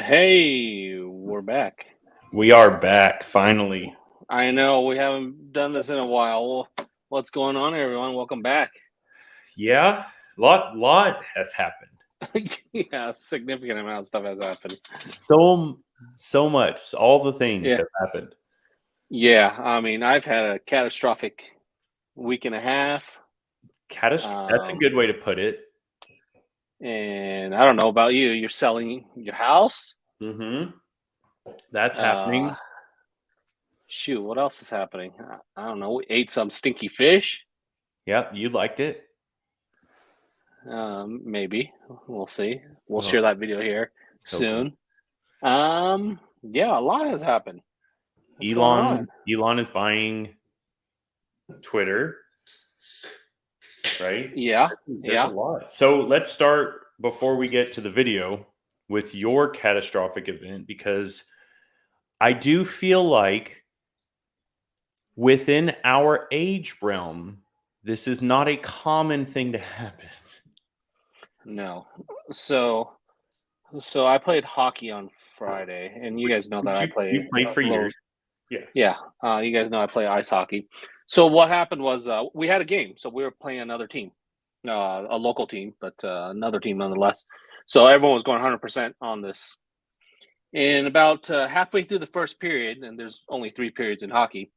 Hey, we're back. We are back, finally. I know we haven't done this in a while. Well, what's going on, everyone? Welcome back. Yeah, lot has happened. Yeah, significant amount of stuff has happened. So much. All the things Yeah, have happened. yeah. I mean, I've had a catastrophic week and a half, That's a good way to put it. and I don't know about you. You're selling your house. Mm-hmm. That's Uh, happening. Shoot, what else is happening? I don't know. We ate some stinky fish. Yep, you liked it. Maybe we'll see. We'll Oh, share that video here so cool. soon. Yeah, a lot has happened. What's going on? Elon is buying Twitter, right? Yeah, There's a yeah. lot. So let's start before we get to the video with your catastrophic event, because I do feel like within our age realm, this is not a common thing to happen. No. So I played hockey on Friday, and you guys know that I play You've played a for little. years. Yeah. Yeah, you guys know I play ice hockey. So what happened was we had a game. So we were playing another team, a local team, but another team nonetheless. So everyone was going 100% on this. And about halfway through the first period, and there's only 3 periods in hockey.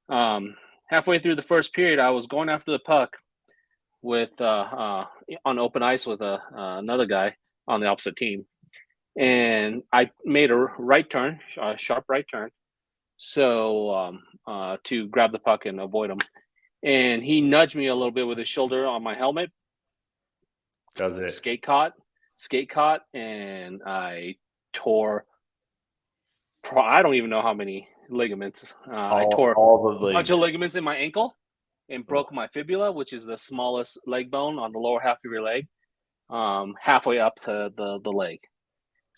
Halfway through the first period, I was going after the puck with on open ice with another guy on the opposite team, and I made a right turn, a sharp right turn, so to grab the puck and avoid him. And he nudged me a little bit with his shoulder on my helmet. Does it? Skate caught, and I tore. I don't even know how many ligaments. I tore all the a bunch legs. of ligaments in my ankle and broke my fibula, which is the smallest leg bone on the lower half of your leg, halfway up to the leg.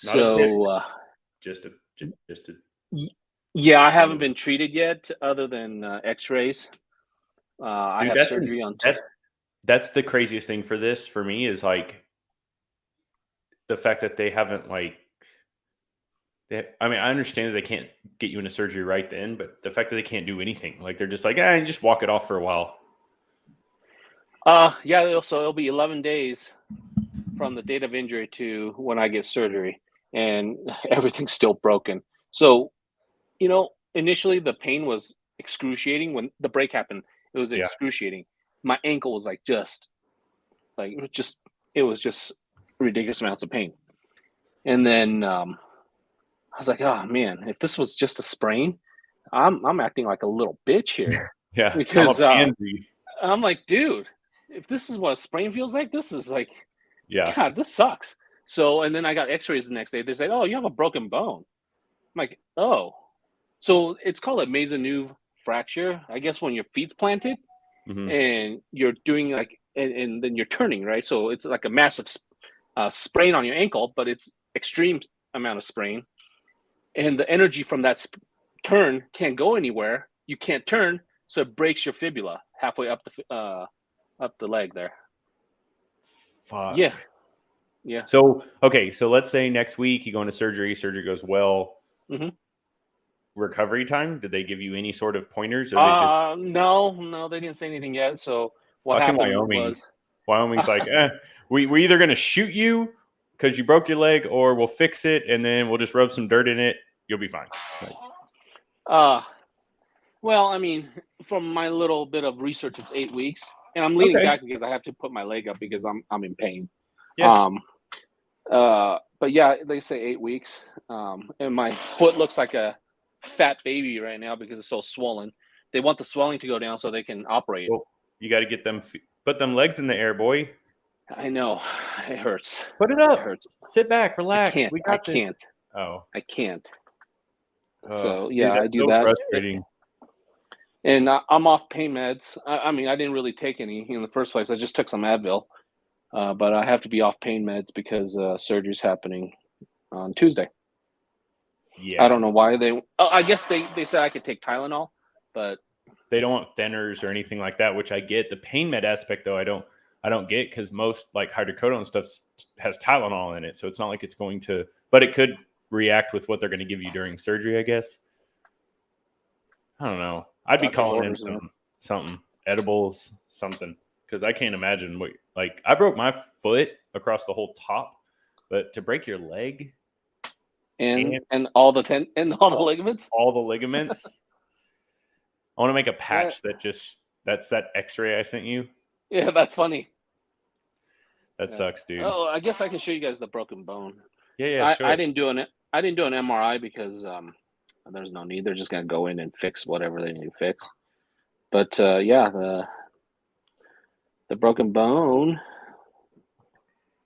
Not a So, just a yeah, I haven't been treated yet, other than X-rays. I dude. have surgery on. That's the craziest thing for this for me is like the fact that they haven't I mean, I understand that they can't get you into surgery right then, but the fact that they can't do anything, like they're just like, you just walk it off for a while. Yeah. So it'll be 11 days from the date of injury to when I get surgery, and everything's still broken. So, initially the pain was excruciating when the break happened. It was Yeah. excruciating. My ankle was it was just ridiculous amounts of pain. And then I was like, oh man, if this was just a sprain, I'm acting like a little bitch here. Yeah. Because I'm a pansy. I'm like, dude, if this is what a sprain feels like, this is like, Yeah. God, this sucks. So, and then I got x-rays the next day. They said, oh, you have a broken bone. I'm like, oh. So it's called a Maisonneuve fracture. I guess when your feet's planted and you're doing and then you're turning, right? So it's like a massive sprain on your ankle, but it's extreme amount of sprain. And the energy from that turn can't go anywhere. You can't turn, so it breaks your fibula halfway up the leg there. Fuck. Yeah. So, okay. So let's say next week you go into surgery. Surgery goes well. Mm-hmm. Recovery time? Did they give you any sort of pointers? Or No, they didn't say anything yet. So what happened was Wyoming's like, we're either going to shoot you because you broke your leg, or we'll fix it and then we'll just rub some dirt in it. You'll be fine. Well, I mean, from my little bit of research, it's 8 weeks, and I'm leaning back because I have to put my leg up because I'm in pain. Yeah. But yeah, they say 8 weeks, and my foot looks like a fat baby right now because it's so swollen. They want the swelling to go down so they can operate. Well, you got to get them, put them legs in the air, boy. I know, it hurts. Put it up. It hurts. Sit back, relax. I can't. Oh, I can't. So dude, I do so that. Frustrating. And I'm off pain meds. I mean, I didn't really take any in the first place. I just took some Advil, but I have to be off pain meds because surgery's happening on Tuesday. Yeah. I don't know why they. I guess they said I could take Tylenol, but they don't want thinners or anything like that, which I get. The pain med aspect, though, I don't get, because most like hydrocodone stuff has Tylenol in it, so it's not like it's going to. But it could react with what they're going to give you during surgery, I guess. I don't know. I'd be Doctor's calling in orders, something edibles, something, because I can't imagine what, like, I broke my foot across the whole top, but to break your leg and all the all the ligaments, all the ligaments. I want to make a patch Yeah. that's that X-ray I sent you. Yeah, that's funny. That sucks, dude. Oh, I guess I can show you guys the broken bone. Yeah, sure. I didn't do an MRI because there's no need. They're just gonna go in and fix whatever they need to fix. But yeah, the broken bone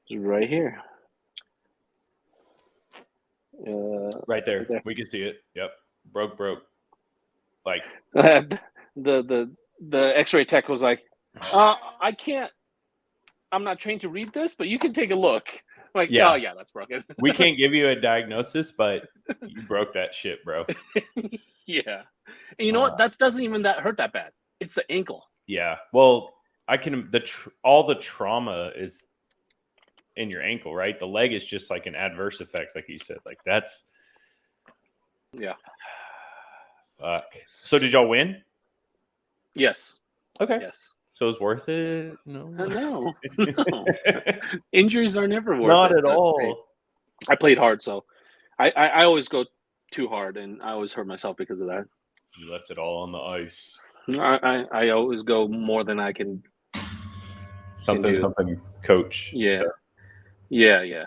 is right here. Right there. Right there. We can see it. Yep. Broke. Like the X-ray tech was like, I can't. I'm not trained to read this, but you can take a look. Like, yeah. Oh yeah, that's broken. We can't give you a diagnosis, but you broke that shit, bro. Yeah. And you know what? That doesn't even hurt that bad. It's the ankle. Yeah. Well, all the trauma is in your ankle, right? The leg is just like an adverse effect, like you said. Like that's Yeah. Fuck. So did y'all win? Yes. Okay. Yes. So it's worth it? No. No. Injuries are never worth Not it. at all. I played hard, so I always go too hard, and I always hurt myself because of that. You left it all on the ice. I always go more than I can. Something, coach. Yeah. So. Yeah.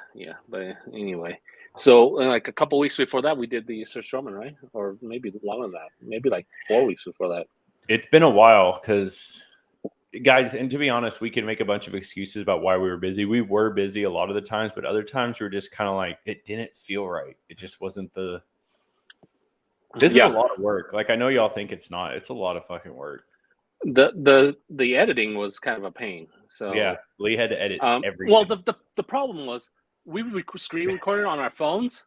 But anyway, so like a couple weeks before that, we did the Surströmming, right? Or maybe longer than that. Maybe like 4 weeks before that. It's been a while because, guys, and to be honest, we can make a bunch of excuses about why we were busy. We were busy a lot of the times, but other times we were just kind of like, it didn't feel right. It just wasn't the. This is a lot of work. Like, I know y'all think it's not. It's a lot of fucking work. The editing was kind of a pain. So yeah, Lee had to edit everything. Well, the problem was we screen recorded on our phones,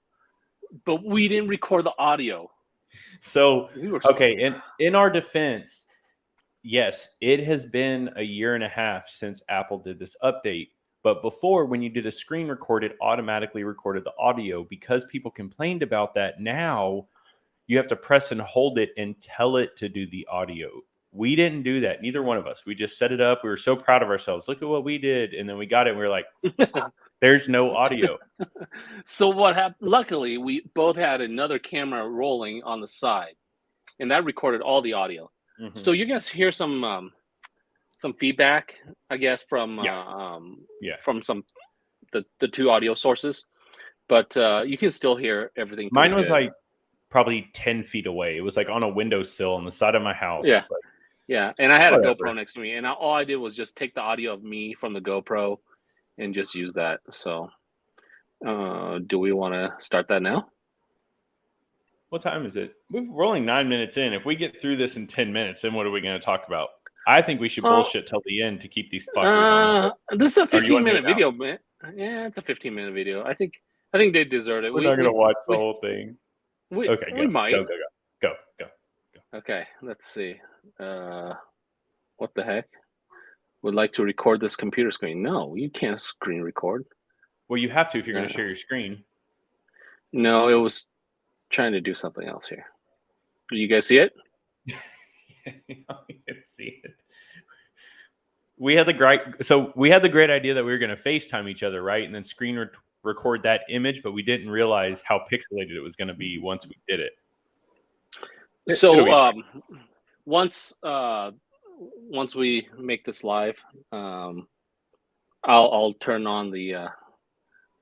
but we didn't record the audio. So okay, in our defense, yes, it has been a year and a half since Apple did this update. But before, when you did a screen record, it automatically recorded the audio. Because people complained about that, now you have to press and hold it and tell it to do the audio. We didn't do that. Neither one of us. We just set it up. We were so proud of ourselves. Look at what we did. And then we got it. And we were like, there's no audio. So what happened? Luckily, we both had another camera rolling on the side, and that recorded all the audio. Mm-hmm. So you're going to hear some feedback, I guess, from from the two audio sources. But you can still hear everything. Mine was like probably 10 feet away. It was like on a windowsill on the side of my house. Yeah. Like, yeah. And I had a GoPro next to me, and all I did was just take the audio of me from the GoPro and just use that. So do we want to start that now? What time is it? We're only 9 minutes in. If we get through this in 10 minutes, then what are we going to talk about? I think we should bullshit till the end to keep these fuckers on. This is a 15-minute video, man. Yeah, it's a 15-minute video. I think they deserve it. We're not going to watch the whole thing. Okay, we might. Go. Okay, let's see. What the heck? Would like to record this computer screen. No, you can't screen record. Well, you have to if you're going to share your screen. No, it was trying to do something else here. Do you guys see it? I can see it. We had the great idea that we were going to FaceTime each other, right? And then screen record that image, but we didn't realize how pixelated it was going to be once we did it. So once we make this live, I'll turn on the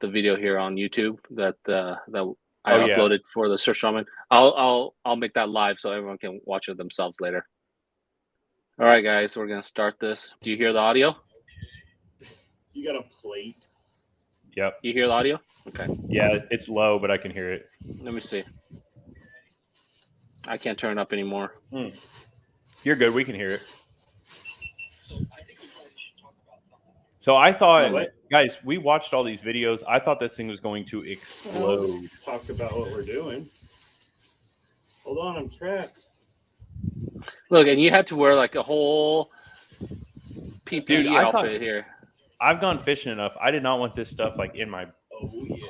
video here on YouTube that I uploaded for the Surströmming. I'll make that live so everyone can watch it themselves later. All right, guys, we're gonna start this. Do you hear the audio? You got a plate. Yep. You hear the audio? Okay. Yeah, it's low, but I can hear it. Let me see. I can't turn it up anymore. You're good. We can hear it. So I thought, guys, we watched all these videos. I thought this thing was going to explode. Talk about what we're doing. Hold on, I'm trapped. Look, and you had to wear like a whole PPE outfit here. I've gone fishing enough. I did not want this stuff like in my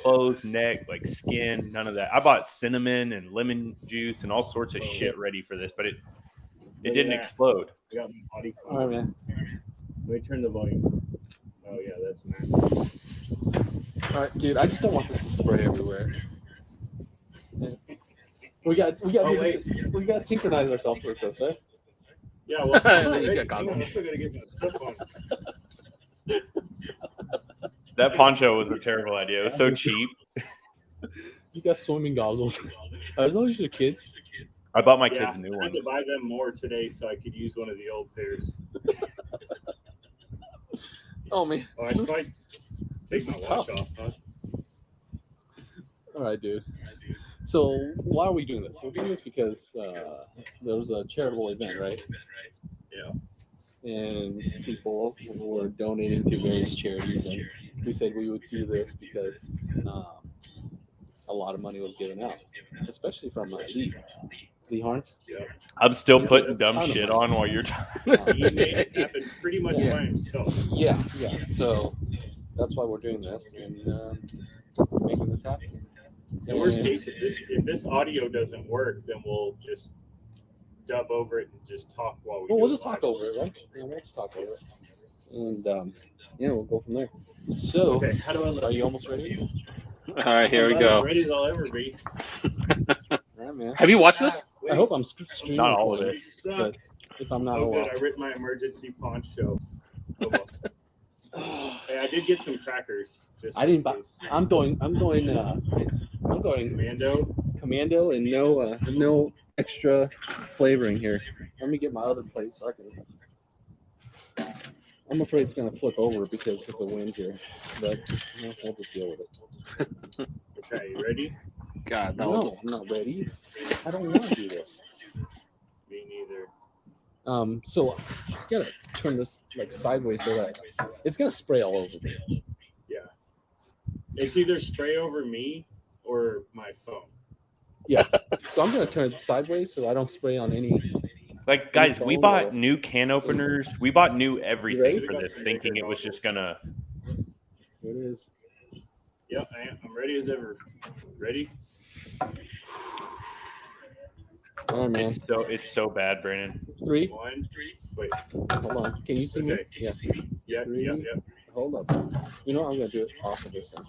clothes, neck, like skin, none of that. I bought cinnamon and lemon juice and all sorts of shit ready for this, but it didn't explode. I got my body. All right, man. Let me turn the volume. Oh yeah, that's nice. All right, dude. I just don't want this to spray everywhere. Yeah. We got to synchronize ourselves with this, right? Yeah, well, You got I'm still gonna get my stuff on. That poncho was a terrible idea. It was so cheap. You got swimming goggles. Are those your kids? I bought my kids new I had ones. to buy them more today so I could use one of the old pairs. Oh man. Oh, I should probably take this my is watch off, huh? All right, dude. So why are we doing this? We're doing this because there was a charitable event, right? Yeah. And people were donating to various charities, and we said we would do this because a lot of money was given out, especially from Lee Harns. Yeah. I'm still putting dumb shit on while you're talking. He made it happen pretty much by himself. Yeah. So that's why we're doing this and making this happen. In the worst case, if this audio doesn't work, then we'll just dub over it and just talk while we. Well, we'll just talk over it, right? Yeah, we'll just talk over it, and we'll go from there. So, okay, how do I? Are you almost ready? All right, here we go. Ready as I'll ever be. All right, man. Have you watched this? I hope I'm streaming. Not all of it. But if I'm not, oh good, I ripped my emergency poncho. Oh, well. Hey, I did get some crackers. I didn't buy. I'm going commando and no extra flavoring here. Let me get my other plate so I can. I'm afraid it's gonna flip over because of the wind here, but we'll just deal with it. Okay, you ready? God, no, I'm not ready. I don't want to do this. Me neither. So I gotta turn this like sideways so that it's gonna spray all over me. Yeah, it's either spray over me or my phone. Yeah, so I'm gonna turn it sideways so I don't spray on any. Like, guys, we bought new can openers. We bought new everything for this, thinking it was just gonna. Here it is. Yep, I'm ready as ever. Ready? All right, man. It's so bad, Brandon. 3. 1, 3. Wait. Hold on. Can you see me? Yeah. Yeah. Hold up. You know what? I'm gonna do it off of this one.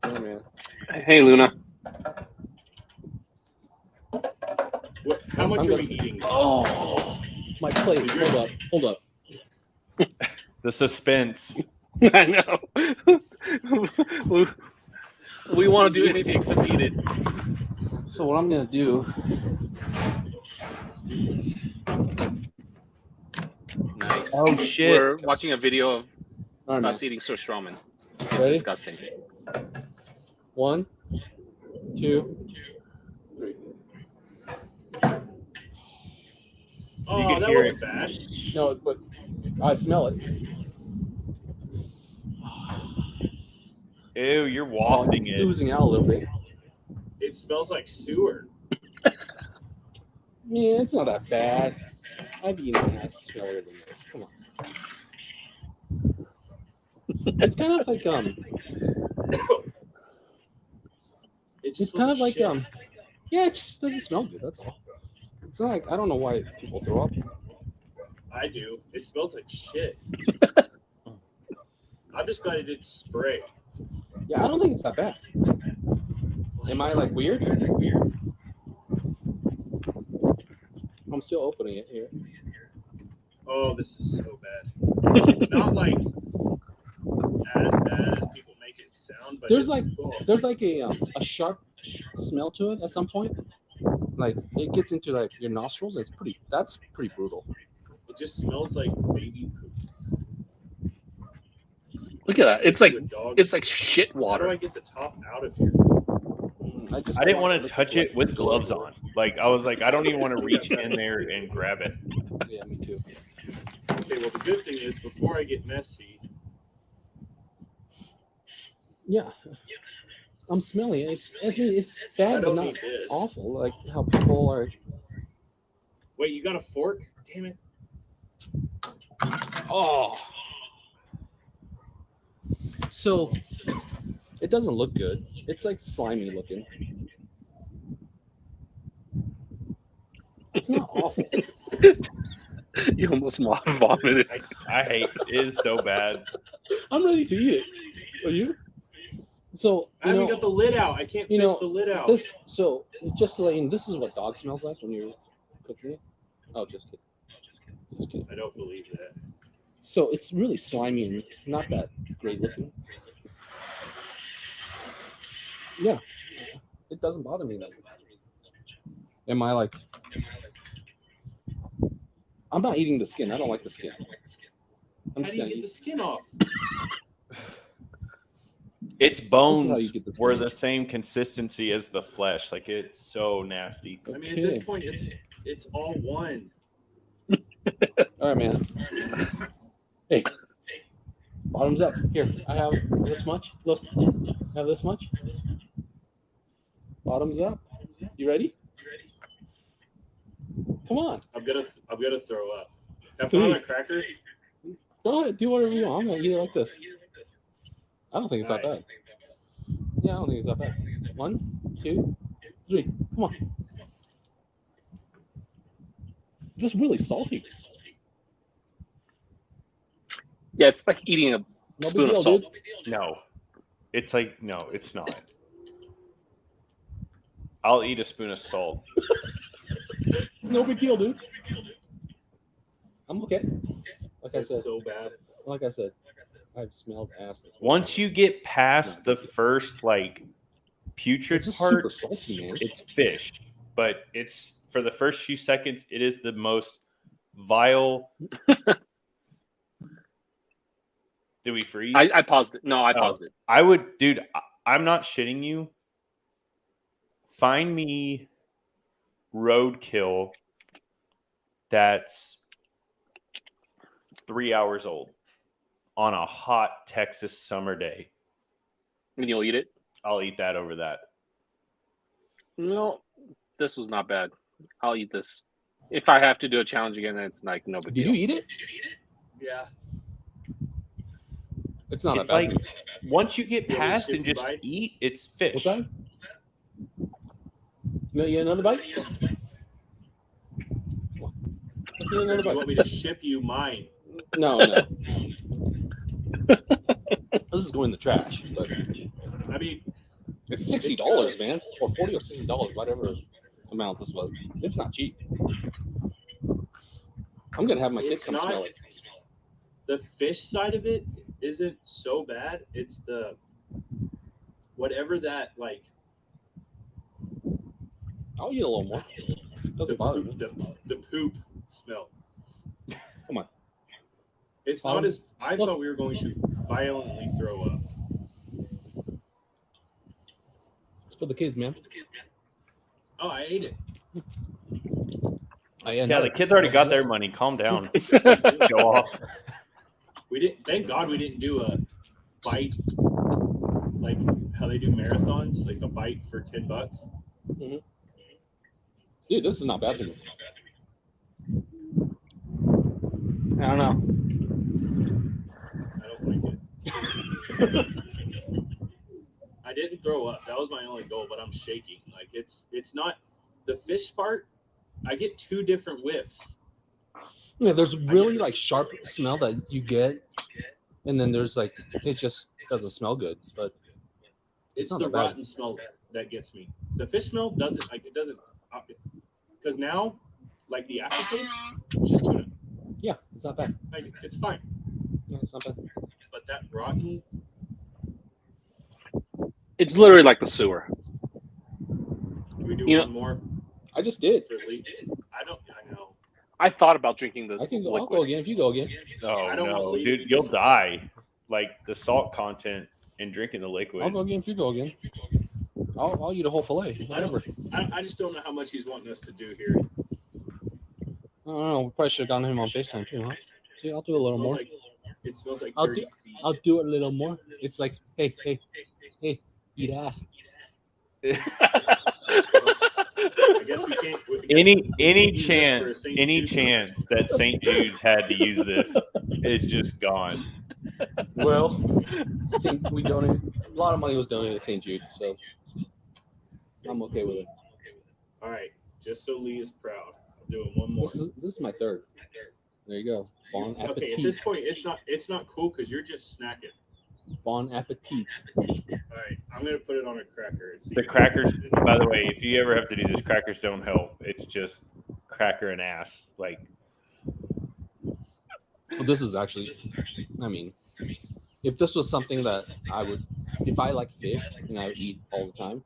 Oh man. Hey, Luna. How much are we eating? Oh, my plate. Hold up. The suspense. I know. We want to do anything except eat it. So what I'm gonna do? Let's do this. Nice. Oh shit! We're watching a video of All right, us eating Surströmming. It's Ready? disgusting. 1, 2, 3. Oh, You can that hear wasn't it. bad. No, but I smell it. Ew, you're wafting It's it. oozing out a little bit. It smells like sewer. Yeah, it's not that bad. I've eaten ass smellier than this. Come on. It's kind of like It's kind of like Yeah, it just doesn't smell good. That's all. It's not like I don't know why people throw up. I do. It smells like shit. I'm just glad it didn't spray. Yeah, I don't think it's that bad. Am I like weird? I'm still opening it here. Oh, this is so bad. It's not like as bad as people make it sound, but There's it's like a sharp smell to it at some point. Like it gets into like your nostrils. That's pretty brutal. It just smells like baby poop. Look at that. It's like shit How do water. I get the top out of here? I didn't want to touch it with gloves on. Like I was like, I don't even want to reach in there and grab it. Yeah, me too. Okay, well the good thing is before I get messy. Yeah, I'm smelling it. It's bad, but not awful. Like how people are. Wait, you got a fork? Damn it! Oh. So It doesn't look good. It's like slimy looking. It's not awful. You almost vomited. I hate it is so bad. I'm ready to eat it. Are you? So I haven't got the lid out. I can't fish the lid out. This, so just to let you know, this is what dog smells like when you're cooking it. Oh, just kidding. Just kidding. I don't believe that. So it's really slimy and it's not that great looking. Yeah, it doesn't bother me though. Am I like? I'm not eating the skin. I don't like the skin. I'm How just do you gonna get the eat. skin off? Its This is how bones you get the were skin. the same consistency as the flesh. Like it's so nasty. I mean, at this Okay. point, it's all one. All right, man. Hey, bottoms up. Here, I have this much. Look, I have this much. Bottoms up. You ready? Come on. I'm gonna throw up. Have Three. fun on a cracker. Go ahead. Do whatever you want. I'm gonna eat it like this. I don't think it's that bad. Yeah, I don't think it's that bad. 1, 2, 3. Come on. Just really salty. Yeah, it's like eating a No big spoon deal, of salt. dude. No. It's like no, it's not. I'll eat a spoon of salt. It's no big deal, dude. I'm okay. Like I It's said, so bad. I've smelled ass. Once you get past the first like putrid It's just part, super salty, man. it's fish. But it's for the first few seconds, it is the most vile. Did we freeze? I paused it. No, I paused it. I would, dude. I'm not shitting you. Find me roadkill that's 3 hours old on a hot Texas summer day. And you'll eat it. I'll eat that over that. No, this was not bad. I'll eat this. If I have to do a challenge again, then it's like no big Did deal. you eat it? Yeah. It's not It's that bad. like once you get Yeah, past it's and just bite. eat, it's What's fish. that? You get another bite? Come on. Let's get You another bite. want me to ship you mine? No. This is going in the trash. But I mean, it's $60, man, or $40 or $60, whatever amount this was. It's not cheap. I'm gonna have my kids It's come not- smell it. the fish side of it isn't so bad. It's the whatever that like I'll eat a little more. the Doesn't bother poop, me. the poop smell. Come on. It's not as I thought we were going to violently throw up. It's for the kids, man. Oh, I ate it. Yeah, the kids already got their money. Calm down. Show off. We didn't. Thank God we didn't do a bite like how they do marathons, like a bite for $10. Dude, this is not bad to me. I don't know. I don't like it. I didn't throw up. That was my only goal, but I'm shaking. Like it's not the fish part. I get 2 different whiffs. Yeah, there's really like sharp smell that you get, and then there's like it just doesn't smell good. But It's not the that bad. rotten smell that gets me. The fish smell doesn't like it doesn't because now like the aftertaste, it's just tuna. yeah, it's not bad. Like it's fine. Yeah, it's not bad. But that rotten, It's literally like the sewer. can we do You one more I just did. for leak? I know. I thought about drinking the I can go. I'll liquid. go again if you go again. Oh I don't no, want to dude, leave. you'll die. Like the salt content in drinking the liquid. I'll go again if you go again. I'll eat a whole fillet. Whatever. I just don't know how much he's wanting us to do here. I don't know. We probably should have gotten him on FaceTime too, huh? See, I'll do a little more. It smells like I'll dirty do- feet. I'll do it a little more. It's like, hey, eat ass. I guess we can't. Any use this for a chance, St. any Jude's. chance that St. Jude's had to use this is just gone. Well, we donate lot of money was donated to St. Jude, so I'm okay with it. All right, just so Lee is proud, I'm doing one more. This is my third. There you go. Bon appetit. Okay, at this point, it's not cool because you're just snacking. Bon appetit. All right, I'm gonna put it on a cracker. And see The crackers, by the way, if you ever have to do this, crackers don't help. It's just cracker and ass. Like, This is actually, I mean, if this was something that I would, if I like fish and I would eat all the time,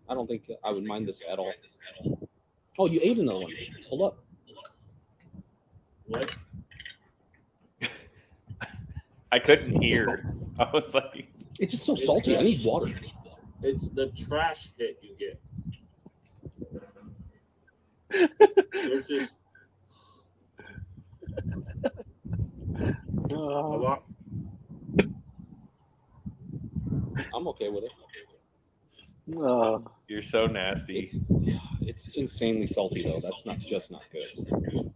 I don't think I would mind this at all. Oh, you ate another one. Hold up. what? I couldn't hear. I was like, It's just so salty. I need water. It's the trash hit you get. There's just a lot. I'm okay with it. you're so nasty. It's insanely salty though. That's not just not good.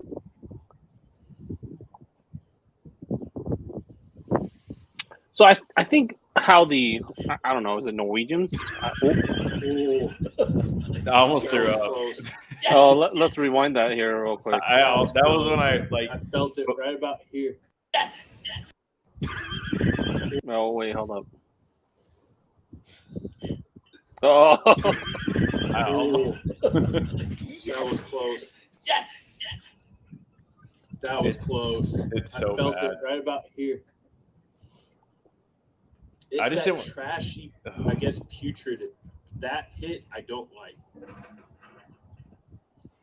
So I think how I don't know, is it Norwegians? I almost threw up. Close. Oh, let's rewind that here real quick. That was when I like. I felt it right about here. Yes. Oh wait, hold up. Oh, I almost, That was close. Yes. That was close. It's I so felt bad. it right about here. It's I just that didn't- trashy, I guess, putrid. That hit I don't like.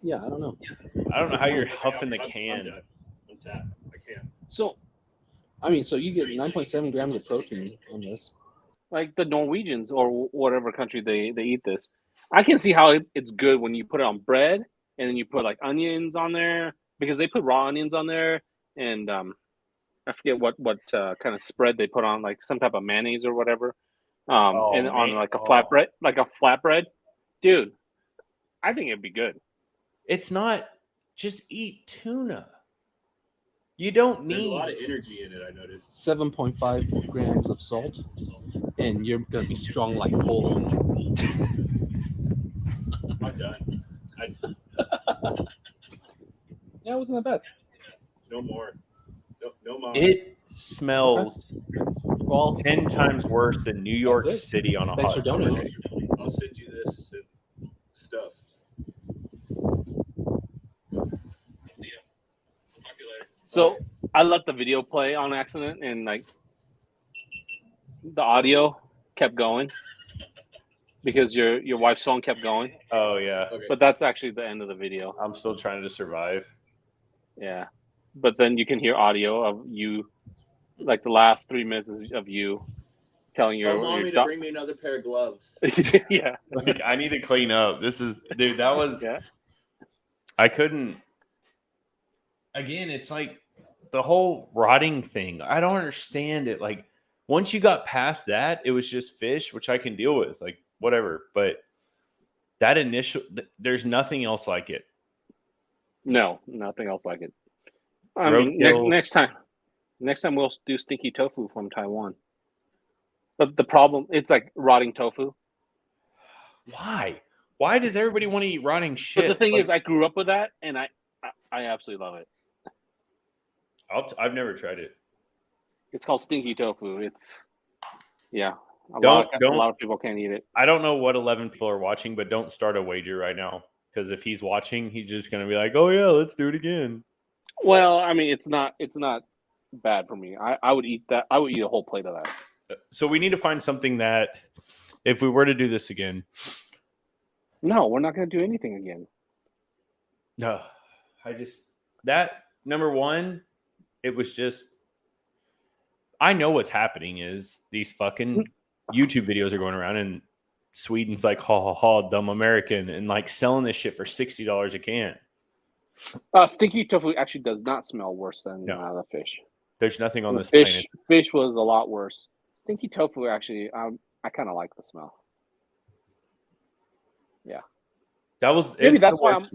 Yeah, I don't know. I don't know how you're huffing the I'm can. done. I'm tapped. I can't. so I mean, so you get 9.7 grams of protein on this. like the Norwegians or whatever country they eat this, I can see how it's good when you put it on bread and then you put like onions on there, because they put raw onions on there, and I forget what kind of spread they put on, like some type of mayonnaise or whatever, and on like a flatbread, dude. I think it'd be good. It's not. Just eat tuna. You don't There's a need. lot of energy in it, I noticed. 7.5 grams of salt, and you're gonna be strong like bull. I'm done. Yeah, it wasn't that bad. No more. No more. It smells Well, 10 times worse than New York That's it. City on a Thanks hot for donating. day. I'll send you this and stuff. So I let the video play on accident, and like the audio kept going because your wife's phone kept going. Oh yeah, Okay. But that's actually the end of the video. I'm still trying to survive. Yeah. But then you can hear audio of you, like the last 3 minutes of you telling Tell your mommy to doc- bring me another pair of gloves. yeah. Like I need to clean up. This is, dude. That was. Yeah. I couldn't. Again, it's like the whole rotting thing. I don't understand it. Like once you got past that, it was just fish, which I can deal with. Like whatever. But that initial, there's nothing else like it. No, nothing else like it. I Roadkill. mean, next time we'll do stinky tofu from Taiwan. But the problem, it's like rotting tofu. Why? Why does everybody want to eat rotting shit? But the thing Like, is, I grew up with that, and I absolutely love it. I've never tried it. It's called stinky tofu. It's a Don't- lot of people can't eat it. I don't know what 11 people are watching, but don't start a wager right now. Because if he's watching, he's just going to be like, oh, yeah, let's do it again. Well, I mean, it's not bad for me. I would eat that. I would eat a whole plate of that. So we need to find something that, if we were to do this again, No, we're not going to do anything again. no, that number one, it was just, I know what's happening is these fucking YouTube videos are going around and Sweden's like, ha ha ha, dumb American, and like selling this shit for $60 a can. Stinky tofu actually does not smell worse than No. the fish. There's nothing on this fish, planet. Fish was a lot worse. Stinky tofu actually, I kind of like the smell. Yeah, That was Maybe it's that's the why worst.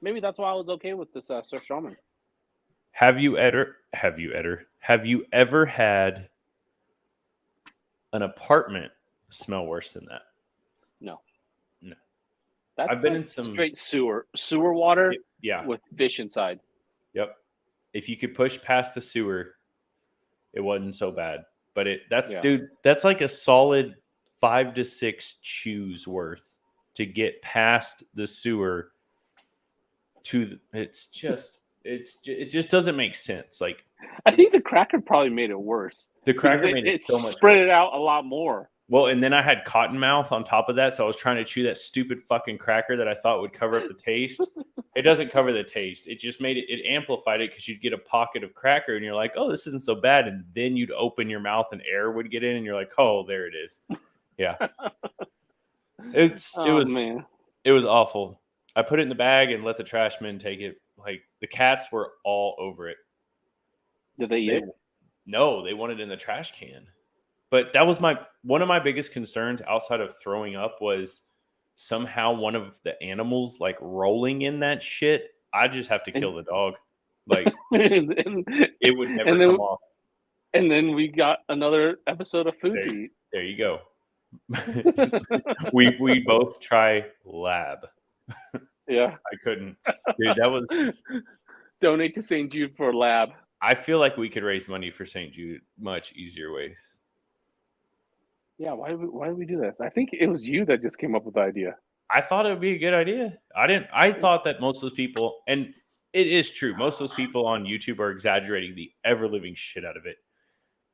maybe that's why I was okay with this Surströmming. Have you ever had an apartment smell worse than that? No. No. That's I've been like in some straight sewer water Yeah. with fish inside. Yep. If you could push past the sewer, it wasn't so bad. But dude, that's like a solid 5 to 6 chews worth to get past the sewer to it just doesn't make sense. Like, I think the cracker probably made it worse. the cracker because made it so much spread worse. it out a lot more. Well, and then I had cotton mouth on top of that, so I was trying to chew that stupid fucking cracker that I thought would cover up the taste. It doesn't cover the taste. It just it amplified it because you'd get a pocket of cracker and you're like, oh, this isn't so bad. And then you'd open your mouth and air would get in and you're like, oh, there it is. Yeah. It was awful. I put it in the bag and let the trash men take it. Like, the cats were all over it. Did they eat it? No, they wanted it in the trash can. But that was one of my biggest concerns outside of throwing up was somehow one of the animals like rolling in that shit. I just have to kill the dog. Like, it would never come off. And then we got another episode of food to eat. There you go. we both try lab. Yeah. I couldn't. Dude, that was donate to St. Jude for lab. I feel like we could raise money for St. Jude much easier ways. Yeah, why did we do this? I think it was you that just came up with the idea. I thought it would be a good idea. I thought that most of those people, and it is true, most of those people on YouTube are exaggerating the ever-living shit out of it.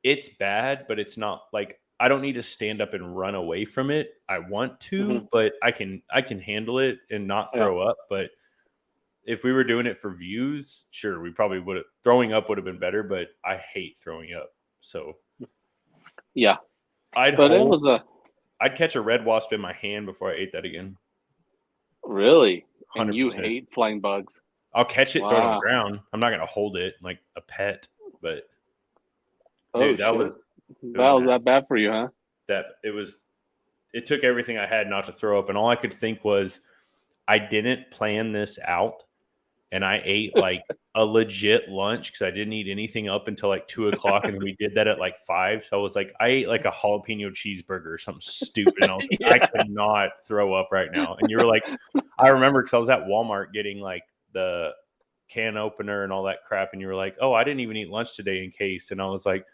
It's bad, but it's not like I don't need to stand up and run away from it. I want to, but I can handle it and not throw up. But if we were doing it for views, sure, we probably would have. Throwing up would have been better, but I hate throwing up. So yeah. I'd catch a red wasp in my hand before I ate that again. Really? 100%. And you hate flying bugs? I'll catch it, throw it on the ground. I'm not gonna hold it like a pet, but dude, that was that bad for you, huh? It took everything I had not to throw up, and all I could think was I didn't plan this out, and I ate like a legit lunch because I didn't eat anything up until like 2:00, and we did that at like 5. So I was like, I ate like a jalapeno cheeseburger or something stupid, and I was like, I could not throw up right now. And you were like, I remember because I was at Walmart getting like the can opener and all that crap, and you were like, oh, I didn't even eat lunch today in case, and I was like,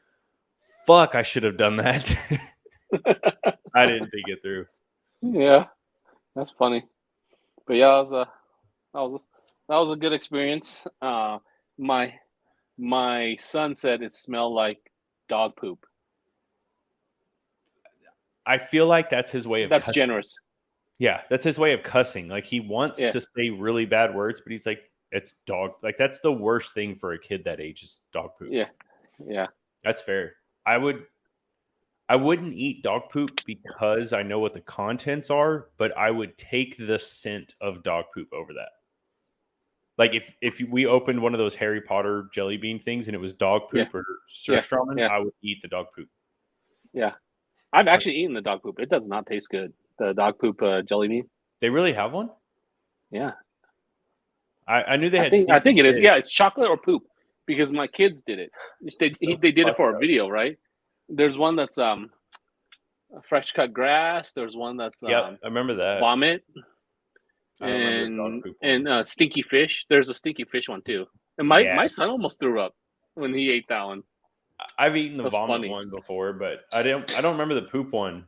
fuck, I should have done that. I didn't think it through. Yeah, that's funny. But yeah, that was a good experience. My son said it smelled like dog poop. I feel like that's his way of That's cussing. generous. Yeah, that's his way of cussing. Like, he wants to say really bad words, but he's like, it's dog. Like, that's the worst thing for a kid that age is dog poop. Yeah. That's fair. I wouldn't eat dog poop because I know what the contents are, but I would take the scent of dog poop over that. Like, if we opened one of those Harry Potter jelly bean things and it was dog poop or Surströmming, I would eat the dog poop. Yeah. I've actually eaten the dog poop. It does not taste good. The dog poop jelly bean. They really have one? Yeah. I knew they had. I think it is. Yeah, it's chocolate or poop because my kids did it. They did it for a video, right? There's one that's fresh cut grass. There's one that's I remember that vomit. And stinky fish. There's a stinky fish one too. And my son almost threw up when he ate that one. I've eaten the vomit one before, but I don't remember the poop one.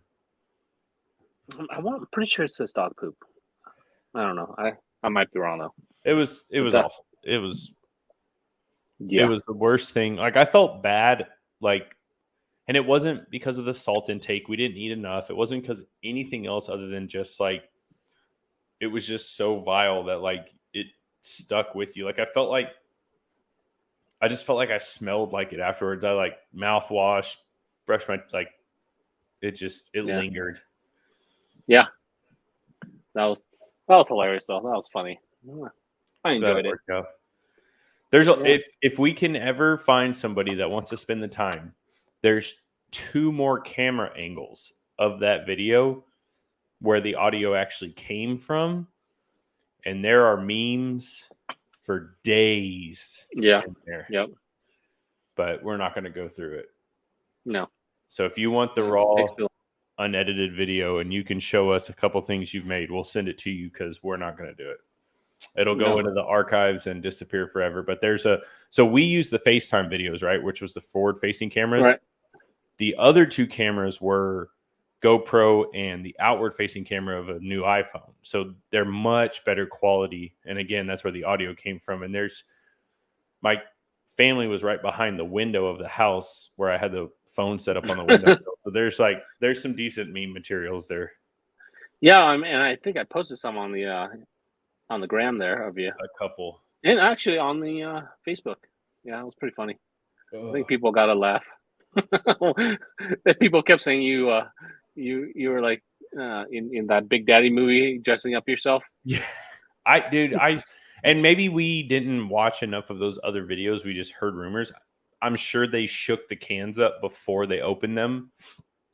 I'm pretty sure it says dog poop. I don't know. I might be wrong though. It was awful. It was the worst thing. Like, I felt bad, like, and it wasn't because of the salt intake. We didn't eat enough. It wasn't because anything else other than just like it was just so vile that like it stuck with you. Like, I just felt like I smelled like it afterwards. I like mouthwash, brushed my it lingered. Yeah. That was hilarious though. That was funny. I enjoyed it. There's if we can ever find somebody that wants to spend the time, there's 2 more camera angles of that video where the audio actually came from, and there are memes for days. Yeah. In there. Yep. But we're not going to go through it. No. So if you want the Yeah, raw, takes Phil. unedited video and you can show us a couple things you've made, we'll send it to you because we're not going to do it. It'll go No. into the archives and disappear forever. But so we use the FaceTime videos, right? Which was the forward facing cameras. Right. The other two cameras were GoPro and the outward facing camera of a new iPhone. So they're much better quality. And again, that's where the audio came from. And my family was right behind the window of the house where I had the phone set up on the window. So there's some decent meme materials there. Yeah, and I think I posted some on the gram there of you, A couple. and actually on the Facebook. Yeah, it was pretty funny. I think people got a laugh. People kept saying you were like in that Big Daddy movie dressing up yourself. Yeah, and maybe we didn't watch enough of those other videos. We just heard rumors. I'm sure they shook the cans up before they opened them.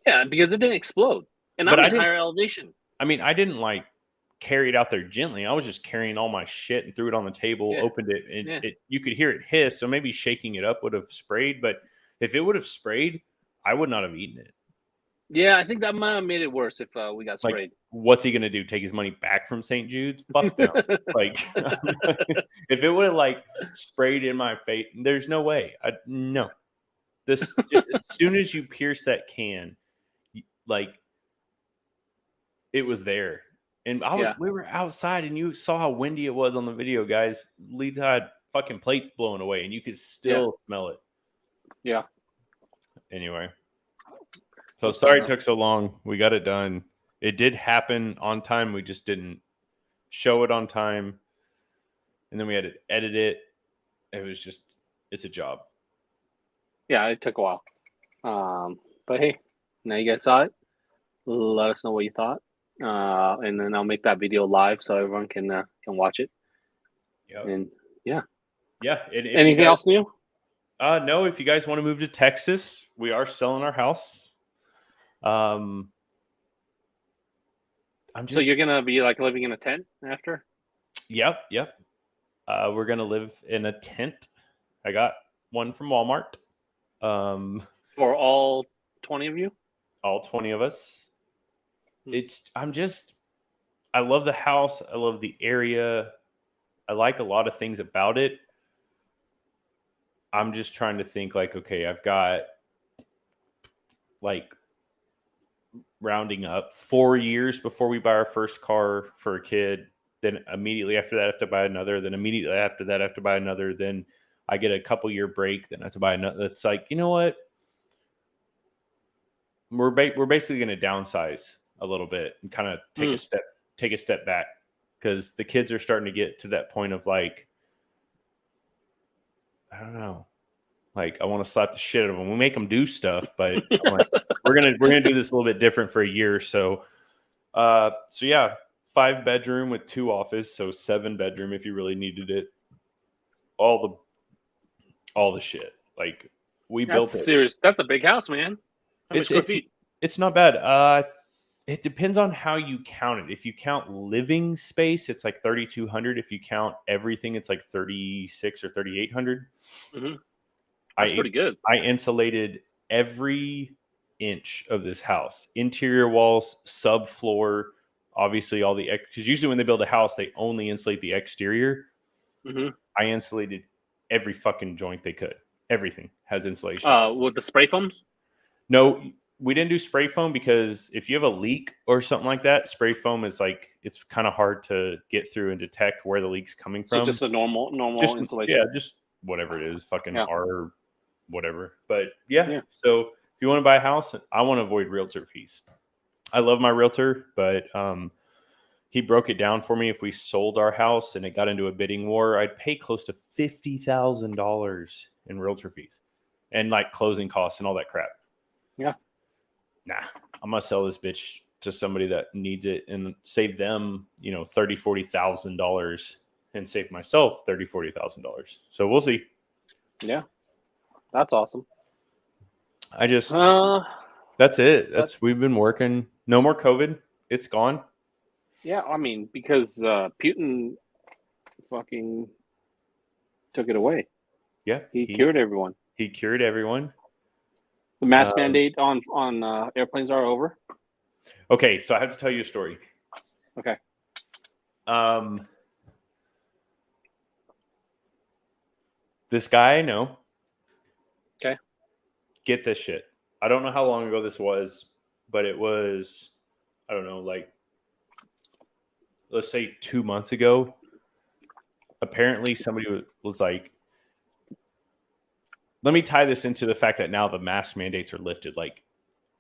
Yeah, because it didn't explode, and But I'm I at didn't- higher elevation. I mean, I didn't like carry it out there gently. I was just carrying all my shit and threw it on the table, Yeah. opened it, and Yeah. you could hear it hiss. So maybe shaking it up would have sprayed. But if it would have sprayed, I would not have eaten it. Yeah, I think that might have made it worse if we got sprayed. Like, what's he gonna do? Take his money back from St. Jude's? Fuck them. Like, if it would have like sprayed in my face, there's no way. No. This just as soon as you pierce that can, like it was there. And we were outside, and you saw how windy it was on the video, guys. Leeds had fucking plates blowing away, and you could still smell it. Yeah. Anyway, so sorry it took so long. We got it done. It did happen on time. We just didn't show it on time, and then we had to edit it. It's a job. Yeah, it took a while. But hey, now you guys saw it. Let us know what you thought. And then I'll make that video live so everyone can watch it. Yep. And yeah. And Anything else new? No. If you guys want to move to Texas, we are selling our house. So you're gonna be like living in a tent after? Yep. We're gonna live in a tent. I got one from Walmart. For all 20 of you? All 20 of us. I love the house. I love the area. I like a lot of things about it. I'm just trying to think like, okay, I've got like rounding up 4 years before we buy our first car for a kid. Then immediately after that, I have to buy another. Then immediately after that, I have to buy another. Then I get a couple year break. Then I have to buy another. It's like, you know what? We're basically going to downsize a little bit and kind of take a step back, because the kids are starting to get to that point of like, I don't know, like I want to slap the shit out of them. We make them do stuff, but like, we're gonna do this a little bit different for a year. So yeah, 5-bedroom with 2 office, so 7-bedroom if you really needed it. All the shit. Like we built it. Serious. That's a big house, man. How many square feet? It's not bad. It depends on how you count it. If you count living space, it's like 3,200. If you count everything, it's like 3,600 or 3,800. Mm-hmm. That's pretty good. I insulated every inch of this house, interior walls, subfloor, obviously all the, because usually when they build a house, they only insulate the exterior. Mm-hmm. I insulated every fucking joint they could. Everything has insulation. With the spray foams? No, we didn't do spray foam because if you have a leak or something like that, spray foam is like, it's kind of hard to get through and detect where the leak's coming from. So just a normal insulation. Yeah, just whatever it is, fucking R whatever. But yeah, so if you want to buy a house, I want to avoid realtor fees. I love my realtor, but he broke it down for me. If we sold our house and it got into a bidding war, I'd pay close to $50,000 in realtor fees and like closing costs and all that crap. Yeah. Nah, I'm gonna sell this bitch to somebody that needs it and save them, $30,000-$40,000 and save myself $30,000-$40,000. So we'll see. Yeah, that's awesome. That's it. We've been working. No more COVID. It's gone. Yeah, I mean, because Putin fucking took it away. Yeah, he cured everyone. He cured everyone. The mask mandate on airplanes are over. Okay, so I have to tell you a story. Okay. This guy I know. Okay. Get this shit. I don't know how long ago this was, but it was, I don't know, like, let's say 2 months ago. Apparently somebody was like, let me tie this into the fact that now the mask mandates are lifted. Like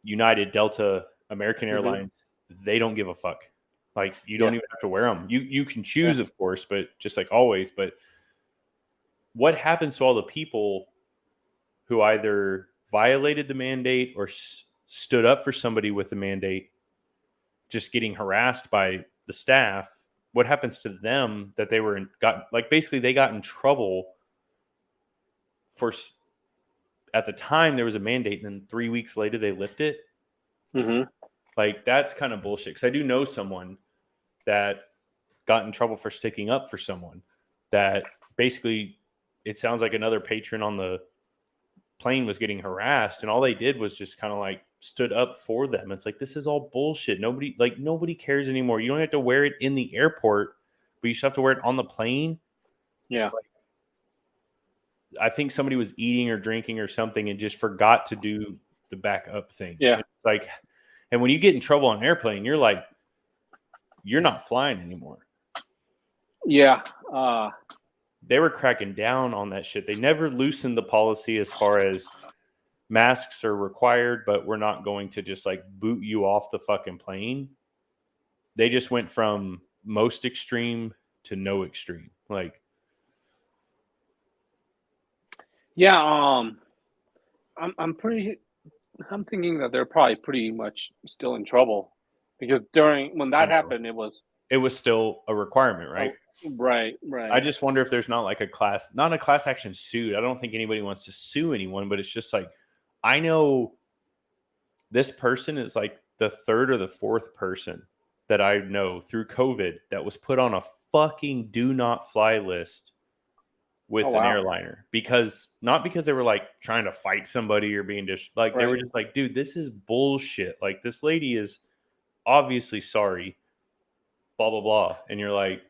United, Delta, American Airlines, they don't give a fuck. Like you don't even have to wear them. You can choose, of course, but just like always. But what happens to all the people who either violated the mandate or stood up for somebody with the mandate, just getting harassed by the staff? What happens to them that they were basically they got in trouble for, at the time there was a mandate and then 3 weeks later they lift it. Mm-hmm. Like that's kind of bullshit. Because I do know someone that got in trouble for sticking up for someone that basically it sounds like another patron on the plane was getting harassed and all they did was just kind of like stood up for them. It's like, this is all bullshit. Nobody cares anymore. You don't have to wear it in the airport, but you just have to wear it on the plane. Yeah. Like, I think somebody was eating or drinking or something and just forgot to do the backup thing. Yeah. It's like, and when you get in trouble on an airplane, you're like, you're not flying anymore. Yeah. They were cracking down on that shit. They never loosened the policy as far as masks are required, but we're not going to just like boot you off the fucking plane. They just went from most extreme to no extreme. Like, yeah. I'm thinking that they're probably pretty much still in trouble because when that happened, it was still a requirement, right? Right. I just wonder if there's not like not a class action suit. I don't think anybody wants to sue anyone, but it's just like, I know this person is like the third or the fourth person that I know through COVID that was put on a fucking do not fly list with an airliner not because they were like trying to fight somebody or being just like, they were just like, dude, this is bullshit. Like this lady is obviously sorry, blah, blah, blah. And you're like,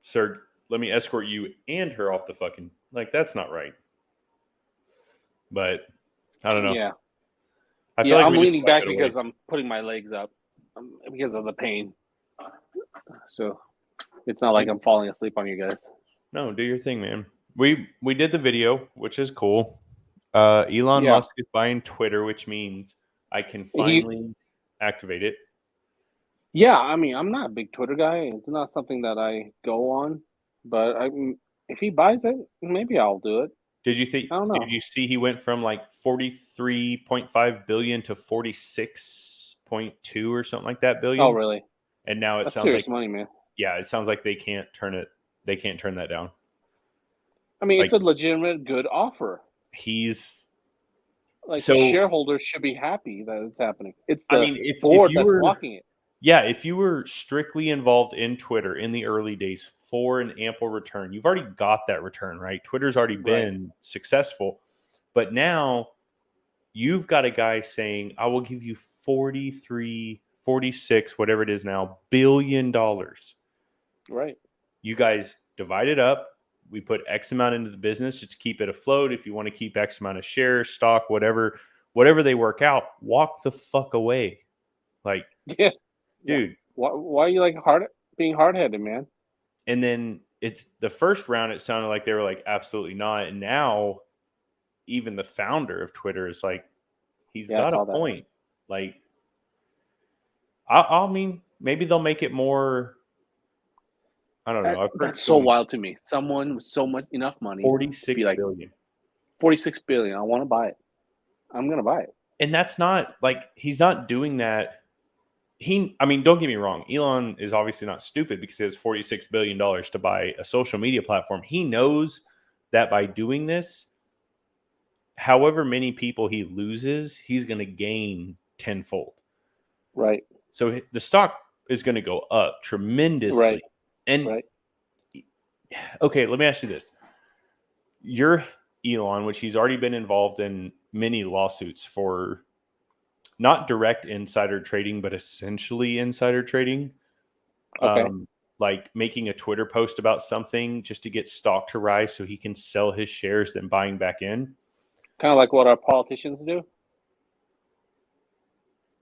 sir, let me escort you and her off the fucking, like, that's not right. But I don't know. Yeah. I feel like I'm leaning back because I'm putting my legs up because of the pain. So it's not like I'm falling asleep on you guys. No, do your thing, man. We did the video, which is cool. Elon Musk is buying Twitter, which means I can finally activate it. Yeah, I mean, I'm not a big Twitter guy. It's not something that I go on, but if he buys it, maybe I'll do it. Did you think? I don't know. Did you see he went from like 43.5 billion to 46.2 or something like that billion? Oh, really? And now it That's sounds serious like money, man. Yeah, it sounds like they can't turn it. They can't turn that down. I mean, it's a legitimate good offer. He's like, so shareholders should be happy that it's happening. It's the if board you that's were blocking it. Yeah, if you were strictly involved in Twitter in the early days for an ample return, you've already got that return, right? Twitter's already been successful. But now you've got a guy saying, I will give you 43, 46, whatever it is now, $1 billion. Right. You guys divide it up. We put X amount into the business just to keep it afloat. If you want to keep X amount of shares, stock, whatever they work out, walk the fuck away. Like, yeah. Dude, why are you like being hard-headed, man? And then it's the first round. It sounded like they were like, absolutely not. And now, even the founder of Twitter is like, he's got a point. Like, I mean, maybe they'll make it more. I don't know. That's so wild to me. Someone with enough money, 46 billion. 46 billion. I want to buy it. I'm gonna buy it. And that's not like he's not doing that. I mean, don't get me wrong. Elon is obviously not stupid because he has $46 billion to buy a social media platform. He knows that by doing this, however many people he loses, he's going to gain tenfold. Right. So the stock is going to go up tremendously. Right. And okay, let me ask you this. Elon, which he's already been involved in many lawsuits for not direct insider trading, but essentially insider trading. Okay. Like making a Twitter post about something just to get stock to rise so he can sell his shares, then buying back in. Kind of like what our politicians do.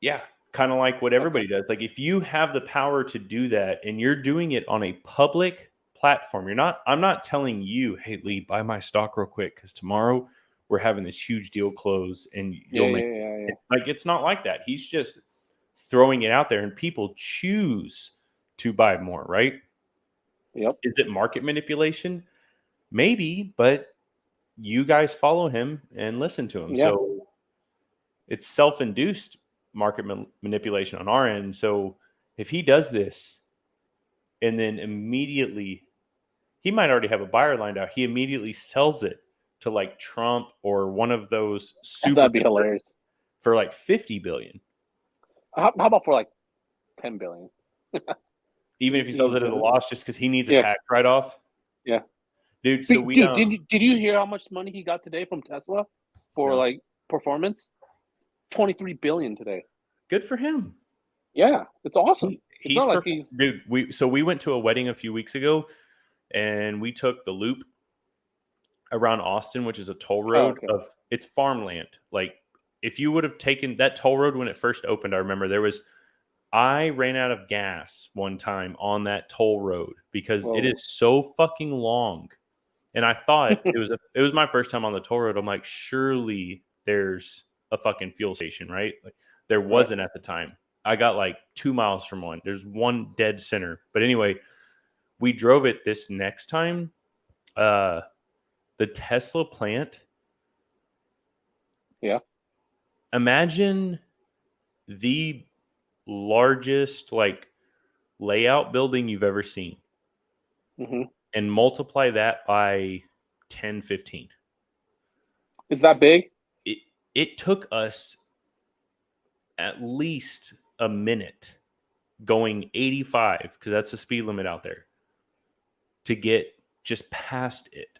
Yeah, kind of like what everybody does. Like if you have the power to do that and you're doing it on a public platform, I'm not telling you, hey Lee, buy my stock real quick because tomorrow we're having this huge deal close and you'll make Yeah. like it's not like that. He's just throwing it out there and people choose to buy more, right? Yep. Is it market manipulation? Maybe, but you guys follow him and listen to him. Yeah. So it's self-induced market manipulation on our end. So if he does this and then immediately, he might already have a buyer lined out, he immediately sells it to like Trump or one of those super That'd be hilarious. for like 50 billion. How about for like 10 billion? Even if he sells it at a loss just because he needs a Yeah. tax write-off. Yeah. Dude, so we did you hear how much money he got today from Tesla for like performance? 23 billion today. Good for him. Yeah, it's awesome. He's not like perfect. Dude, we went to a wedding a few weeks ago and we took the loop around Austin, which is a toll road of it's farmland. Like if you would have taken that toll road when it first opened, I remember I ran out of gas one time on that toll road because it is so fucking long. And I thought it was my first time on the toll road. I'm like, surely there's a fucking fuel station, right? Like there wasn't at the time. I got like 2 miles from one. There's one dead center. But anyway, we drove it this next time. The Tesla plant. Yeah. Imagine the largest like layout building you've ever seen. Mm-hmm. And multiply that by 10, 15. Is that big? It took us at least a minute going 85, because that's the speed limit out there, to get just past it.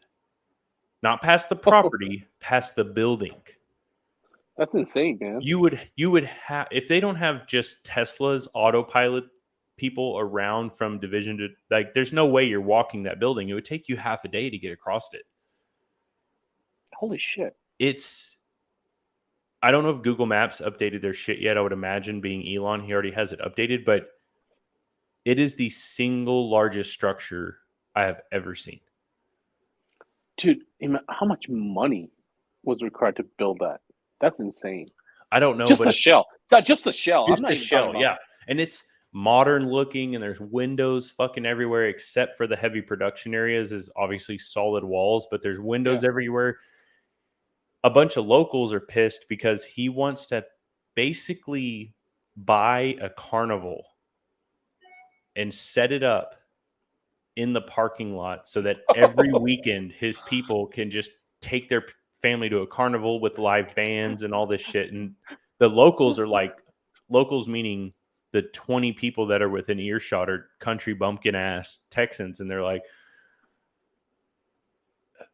Not past the property, past the building. That's insane, man. You would have, if they don't have just Tesla's autopilot people around from division to, like, there's no way you're walking that building. It would take you half a day to get across it. Holy shit. I don't know if Google Maps updated their shit yet. I would imagine, being Elon, he already has it updated, but it is the single largest structure I have ever seen. Dude, how much money was required to build that? That's insane. I don't know. Just the shell. Just the shell. Just the shell, yeah. And it's modern looking, and there's windows fucking everywhere except for the heavy production areas is obviously solid walls, but there's windows everywhere. A bunch of locals are pissed because he wants to basically buy a carnival and set it up in the parking lot so that every weekend his people can just take their family to a carnival with live bands and all this shit. And the locals are like, locals meaning the 20 people that are within earshot are country bumpkin ass Texans, and they're like,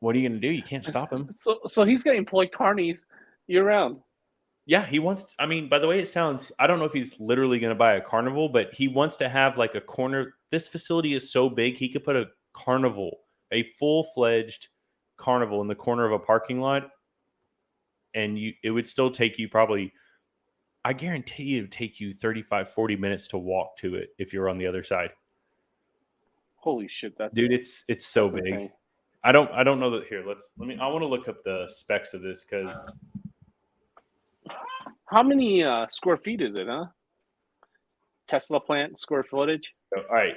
what are you going to do? You can't stop him. So he's going to employ carnies year round. Yeah, he wants, I mean, by the way it sounds, I don't know if he's literally going to buy a carnival, but he wants to have like a corner. This facility is so big, he could put a carnival, a full-fledged carnival in the corner of a parking lot, and it would still take you probably, I guarantee you, it would take you 35, 40 minutes to walk to it if you're on the other side. Holy shit. Dude, it's so big. Insane. I don't know that. Here, I want to look up the specs of this, because how many square feet is it, huh? Tesla plant square footage. All right.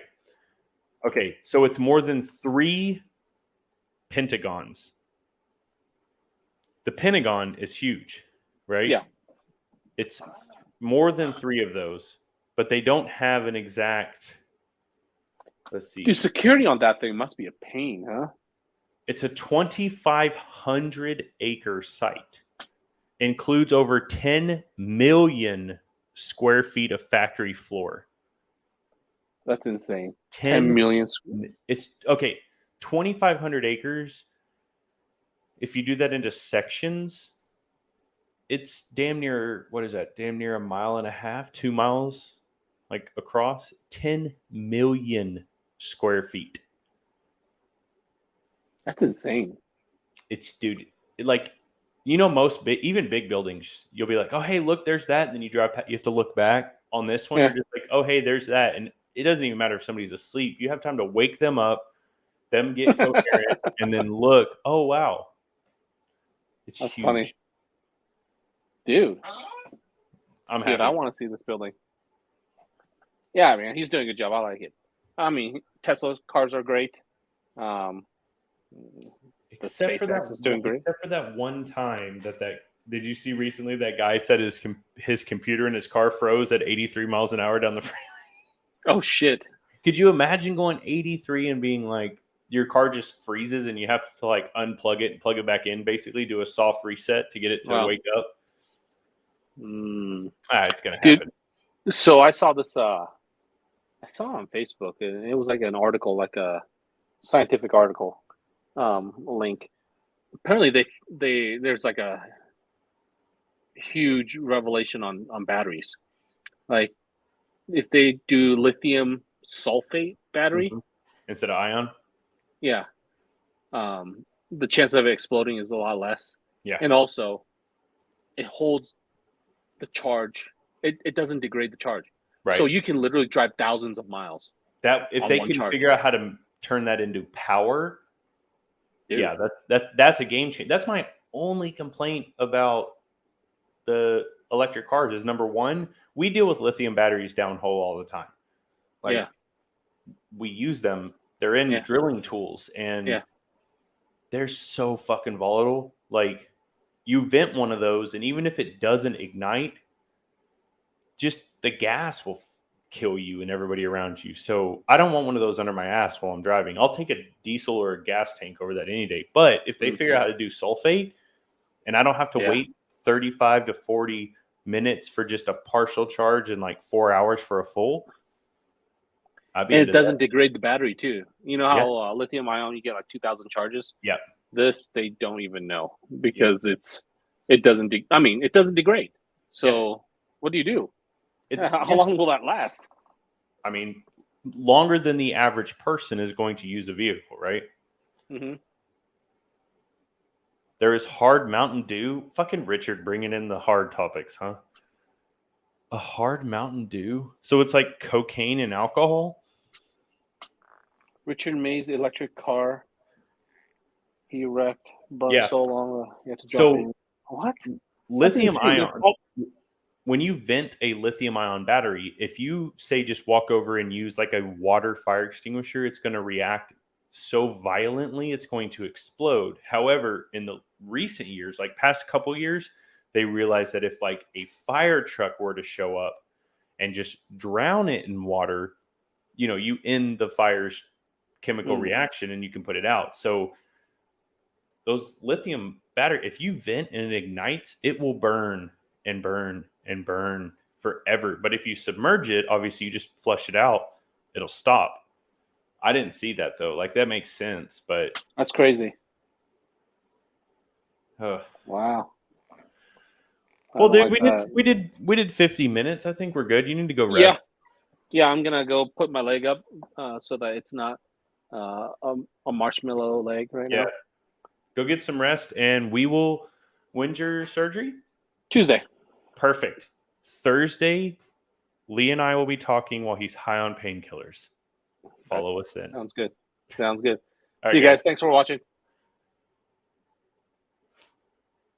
Okay, so it's more than 3 pentagons. The Pentagon is huge, right? Yeah. It's more than 3 of those, but they don't have an exact. Let's see. Dude, security on that thing must be a pain, huh? It's a 2,500 acre site. Includes over 10 million square feet of factory floor. That's insane. 10 million. It's okay. 2,500 acres if you do that into sections, it's damn near, what is that? Damn near 1.5 miles, 2 miles, like across 10 million square feet. That's insane. It's, dude, like, you know, most big, even big buildings, you'll be like, oh, hey, look, there's that. And then you drive past, you have to look back. On this one, you're just like, oh, hey, there's that. And it doesn't even matter if somebody's asleep. You have time to wake them up, them get coherent, and then look, oh, wow. It's That's huge. funny. Dude. I'm happy. Dude, I want to see this building. Yeah, man, he's doing a good job. I like it. I mean, Tesla's cars are great. Except for SpaceX that, is doing great. Except for that one time that did you see recently that guy said his computer in his car froze at 83 miles an hour down the freeway? Oh, shit. Could you imagine going 83 and being like, your car just freezes and you have to like unplug it and plug it back in, basically do a soft reset to get it to wake up? It's going to happen. Dude, so I saw this, I saw it on Facebook, and it was like an article, like a scientific article link. Apparently there's like a huge revelation on batteries. Like if they do lithium sulfate battery instead of ion, the chance of it exploding is a lot less. Yeah, and also it holds the charge. It doesn't degrade the charge, right? So you can literally drive thousands of miles. That if they can figure out how to turn that into power, dude. Yeah, that's a game changer. That's my only complaint about the electric cars is, number one, we deal with lithium batteries downhole all the time. Like, we use them. They're in drilling tools, and they're so fucking volatile. Like, you vent one of those, and even if it doesn't ignite, just the gas will kill you and everybody around you. So I don't want one of those under my ass while I'm driving. I'll take a diesel or a gas tank over that any day. But if they figure out how to do sulfate, and I don't have to wait 35 to 40 minutes for just a partial charge and like 4 hours for a full, and it doesn't degrade the battery too. You know how lithium ion, you get like 2,000 charges? Yeah. This, they don't even know, because it doesn't degrade. So what do you do? How long will that last? I mean, longer than the average person is going to use a vehicle, right? Mm-hmm. There is hard Mountain Dew. Fucking Richard bringing in the hard topics, huh? A hard Mountain Dew? So it's like cocaine and alcohol? Richard May's electric car. He wrecked, burned so long. You have to drop in. What? Lithium ion. When you vent a lithium ion battery, if you say just walk over and use like a water fire extinguisher, it's going to react so violently it's going to explode. However, in the recent years, like past couple years, they realized that if like a fire truck were to show up and just drown it in water, you know, you end the fire's chemical reaction and you can put it out. So those lithium battery, if you vent and it ignites, it will burn and burn and burn forever. But if you submerge it, obviously you just flush it out, it'll stop. I didn't see that though. Like, that makes sense, but that's crazy. Wow. Well, dude, we did 50 minutes. I think we're good. You need to go rest. Yeah, I'm gonna go put my leg up so that it's not a marshmallow leg right now. Go get some rest, and we will. When's your surgery? Tuesday. Perfect. Thursday, Lee and I will be talking while he's high on painkillers. Follow us then. Sounds good. See you guys. Thanks for watching.